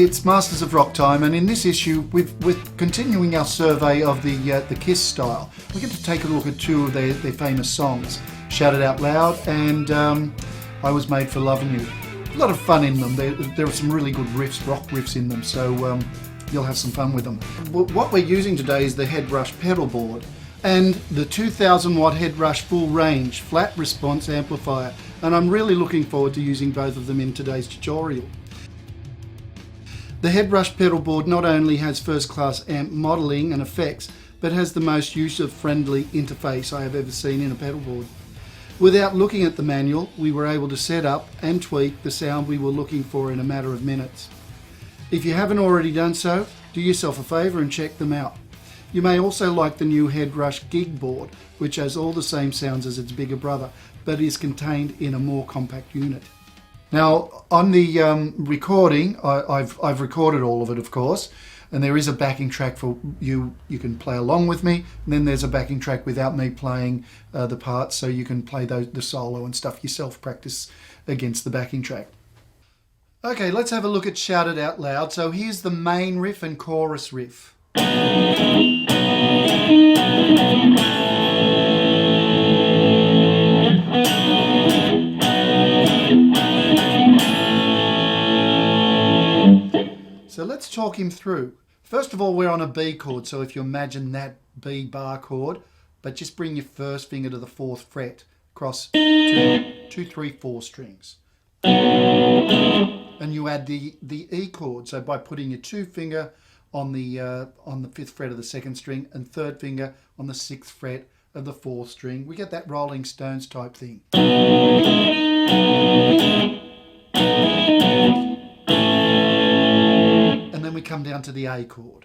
it's Masters of Rock time, and in this issue we're continuing our survey of the Kiss style. We get to take a look at two of their famous songs, Shout It Out Loud and I Was Made for Loving You. A lot of fun in them. There are some really good riffs, rock riffs in them, so you'll have some fun with them. What we're using today is the Headrush pedal board and the 2000 watt Headrush full range flat response amplifier, and I'm really looking forward to using both of them in today's tutorial. The Headrush pedal board not only has first class amp modelling and effects, but has the most user-friendly interface I have ever seen in a pedal board. Without looking at the manual, we were able to set up and tweak the sound we were looking for in a matter of minutes. If you haven't already done so, do yourself a favour and check them out. You may also like the new Headrush gig board, which has all the same sounds as its bigger brother, but is contained in a more compact unit. Now, on the recording, I've recorded all of it, of course, and there is a backing track for you. You can play along with me, and then there's a backing track without me playing the parts, so you can play the solo and stuff yourself, practice against the backing track. Okay, let's have a look at Shout It Out Loud. So here's the main riff and chorus riff. So let's talk him through. First of all, we're on a B chord, so if you imagine that B bar chord, but just bring your first finger to the 4th fret across 2, 3, 4 strings. And you add the E chord, so by putting your 2 finger on the 5th fret of the 2nd string and 3rd finger on the 6th fret of the 4th string, we get that Rolling Stones type thing. And then we come down to the A chord.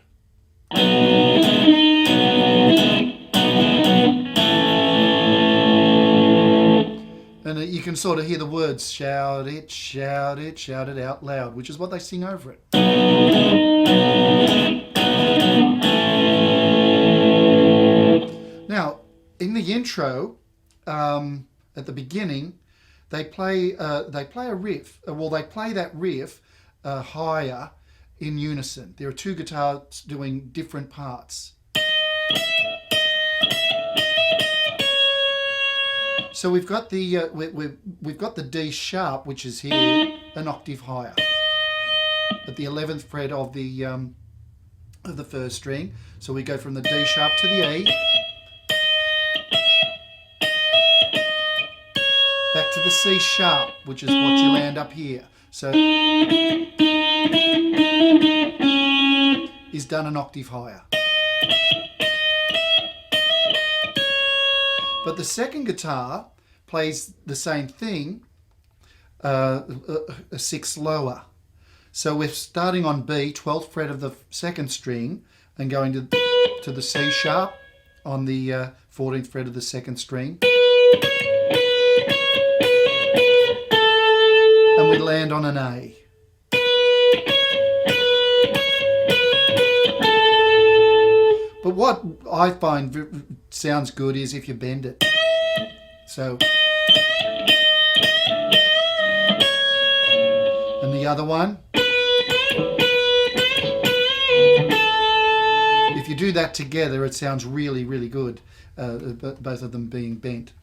And you can sort of hear the words, shout it, shout it, shout it out loud, which is what they sing over it. Now, in the intro, at the beginning, they play a riff. Well, they play that riff higher in unison. There are 2 guitars doing different parts. So we've got the we've got the D sharp, which is here an octave higher at the 11th fret of the 1st string. So we go from the D sharp to the E, back to the C sharp, which is what you land up here. So is done an octave higher. But the second guitar plays the same thing, a 6 lower. So we're starting on B, 12th fret of the 2nd string, and going to the C sharp on the 14th fret of the 2nd string. And we land on an A. But what I find sounds good is if you bend it. So, and the other one, if you do that together, it sounds really, really good, both of them being bent.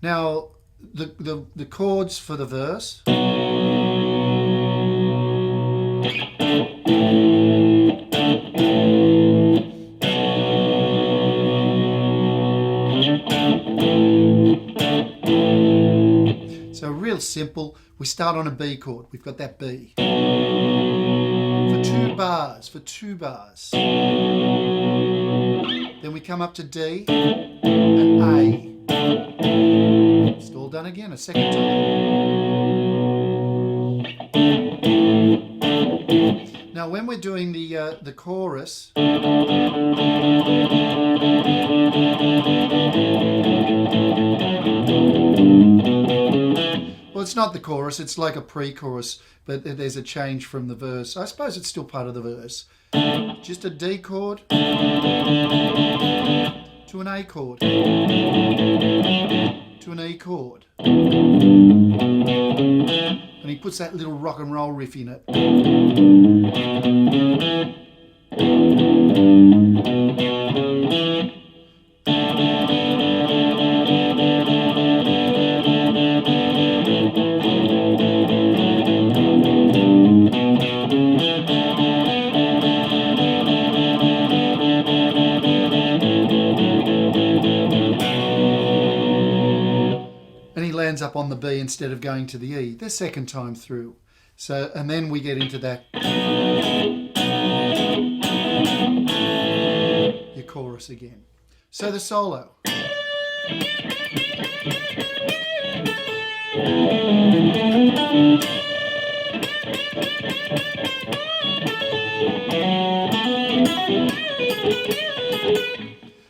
Now, the chords for the verse. So real simple, we start on a B chord, we've got that B. For 2 bars. Then we come up to D and A. It's all done again a second time. Now when we're doing the chorus, well, it's not the chorus, it's like a pre-chorus, but there's a change from the verse. I suppose it's still part of the verse. Just a D chord to an A chord to an E chord. and he puts that little rock and roll riff in it. And he lands up on the B instead of going to the E the second time through. So, and then we get into that, your chorus again. So the solo.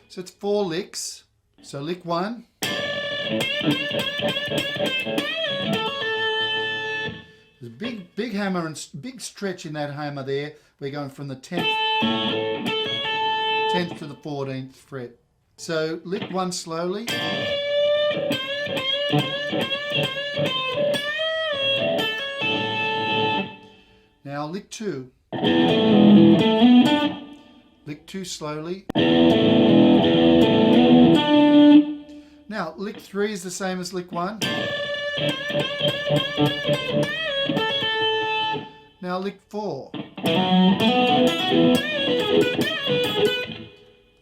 So it's 4 licks. So lick 1. There's a big hammer and big stretch in that hammer there. We're going from the 10th to the 14th fret. So lick 1 slowly. Now lick 2. Lick 2 slowly. Now, lick 3 is the same as lick 1. Now, lick 4.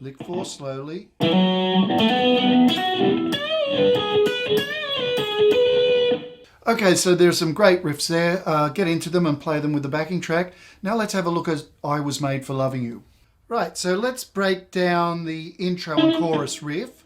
Lick 4 slowly. Okay, so there's some great riffs there. Get into them and play them with the backing track. Now let's have a look at I Was Made for Loving You. Right, so let's break down the intro and chorus riff.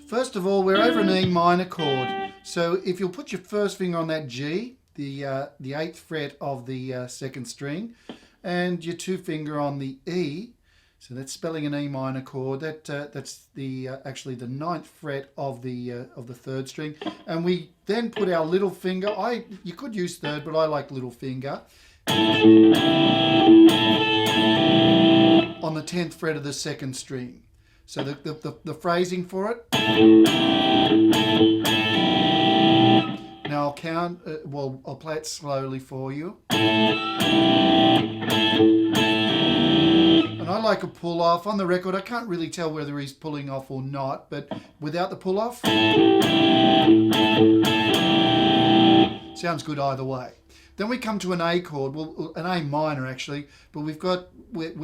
First of all, we're over an E minor chord. So if you'll put your first finger on that G, the 8th fret of the 2nd string, and your 2 finger on the E, so that's spelling an E minor chord. That's the actually the 9th fret of the 3rd string, and we then put our little finger. You could use 3rd, but I like little finger on the 10th fret of the 2nd string. So the phrasing for it. Now I'll count. I'll play it slowly for you. And I like a pull off. On the record, I can't really tell whether he's pulling off or not, but without the pull off, sounds good either way. Then we come to an A chord, well, an A minor actually, but we're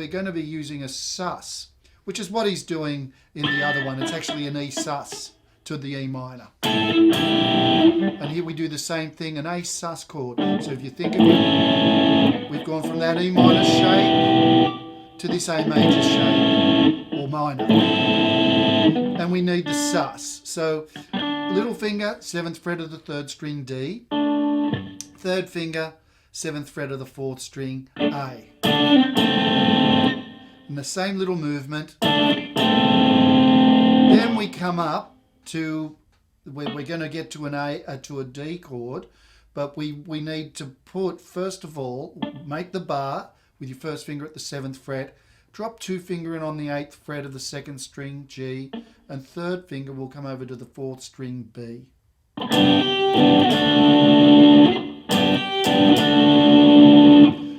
going to be using a sus, which is what he's doing in the other one. It's actually an E sus to the E minor. And here we do the same thing, an A sus chord. So if you think of it, we've gone from that E minor shape to this A major shape, or minor. And we need the sus. So little finger, 7th fret of the 3rd string D. 3rd finger, 7th fret of the 4th string A. And the same little movement. Then we come up to, we're going to get to an A, to a D chord, but we need to put, first of all, make the bar with your first finger at the 7th fret, drop 2 finger in on the 8th fret of the 2nd string G, and 3rd finger will come over to the 4th string B.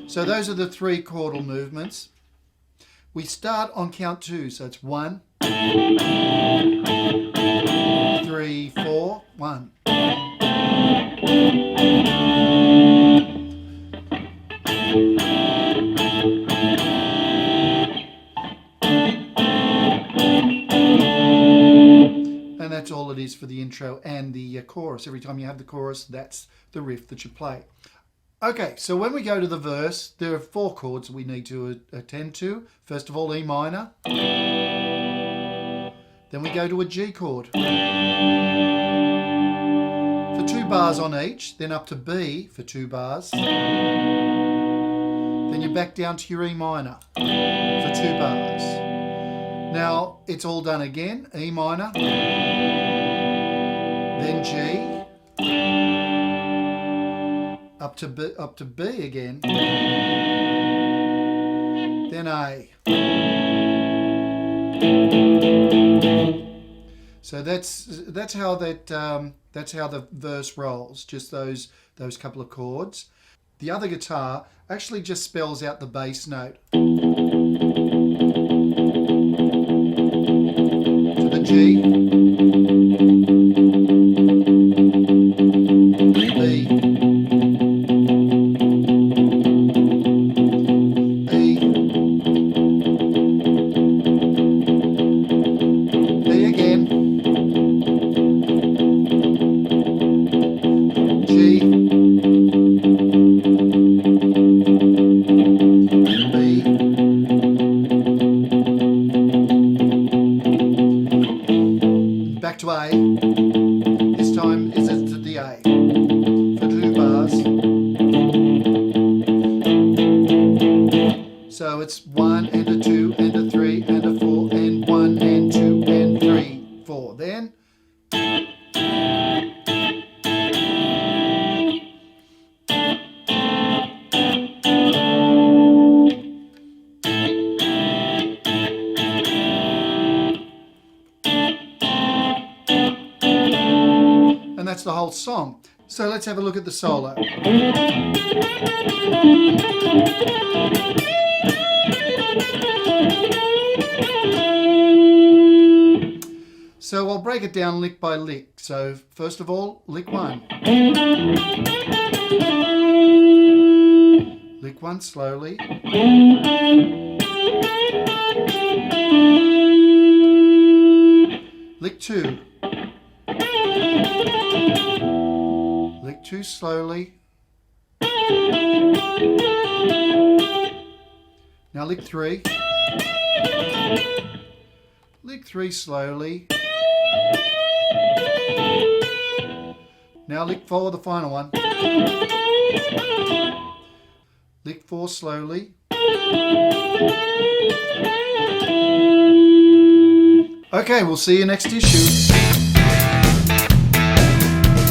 So those are the 3 chordal movements. We start on count 2, so it's 1, 3, 4, 1. And that's all it is for the intro and the chorus. Every time you have the chorus, that's the riff that you play. Okay, so when we go to the verse, there are 4 chords we need to attend to. First of all, E minor. Then we go to a G chord for 2 bars on each, then up to B for 2 bars. Then you're back down to your E minor for 2 bars. Now, it's all done again, E minor, then G, up to B again, then A. So that's how the verse rolls. Just those couple of chords. The other guitar actually just spells out the bass note. To the G, B, E, B again, G, B, back to A. This time is it to the A for 2 bars. So it's 1 and a 2 and a 3 and a 4 and 1 and 2 and 3, 4. Then and that's the whole song. So let's have a look at the solo. So I'll break it down lick by lick. So first of all, lick 1. Lick 1 slowly. Lick 2. Lick 2 slowly. Now lick 3. Lick 3 slowly. Now lick 4, the final one. Lick 4 slowly. Okay, we'll see you next issue.